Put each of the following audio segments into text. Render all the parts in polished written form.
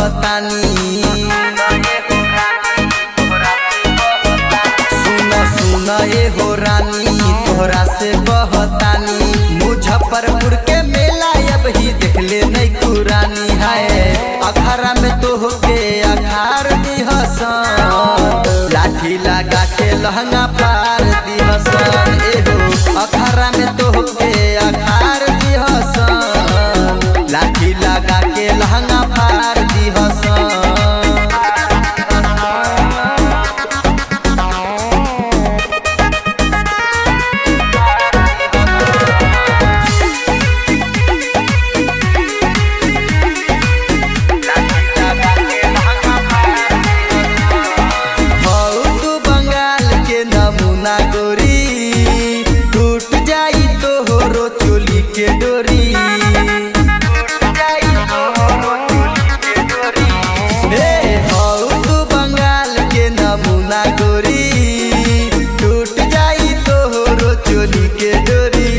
कहतानी सुन ए हो रानी तोहरा से कहतानी मुजफ्फरपुर के मेला अब ही देखले नहीं कुरानी है अखाड़ा में तोहके अखाड़ दिहसन लाठी लगा के लहंगा फाड़ दिहसन एहो अखाड़ा में तोहके अखाड़ दिहसन लाठी लगा के लहंगा फाड़ दिहसन। टूट जाई तोहरो चोली के डोरी तू बंगाल के नमूना गोरी टूट जाई तोहरो चोली के डोरी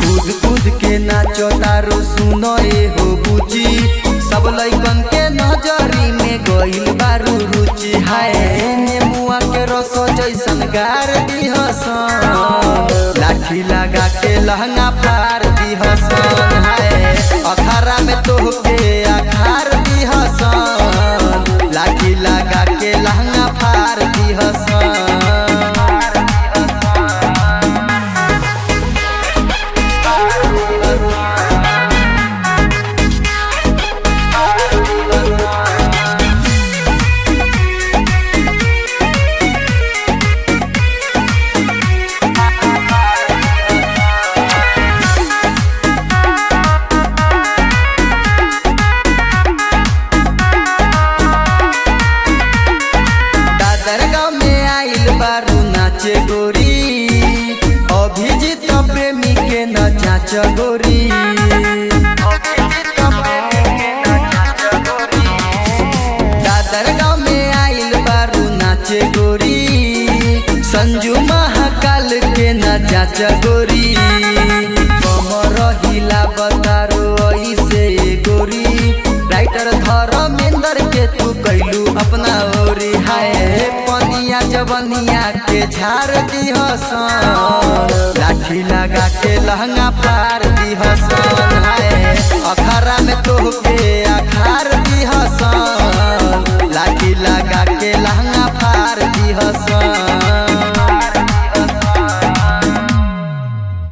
कूद कूद के नाचो तारो सुनो ए हो बुची सब लइकन के नजरी में गइल बारू रुचि हाय नेमुआ के रस जैसन गार दिहसन लाठी लगा के लहंगा फाड़ दिहसन हाय अखाड़ा में तोहके अखाड़ दिहसन लाठी लगा के लहंगा फाड़ दिहसन। गोरी अभिजीत प्रेमी के न चाच गोरी दादर गाँव में आइल बारू नाचे गोरी संजू महाकाल के न चाच गोरी कमर हिला बतारो ऐसे गोरी राइटर धर्मेंद्र के तू कैलू अपना ओरी हाय पनिया जवनिया के झाड़ दिहसन लाठी लगा के लहंगा फाड़ दिहसन हाय अखाड़ा में तोहके अखाड़ दिहसन लाठी लगा के लहंगा फाड़ दिहसन।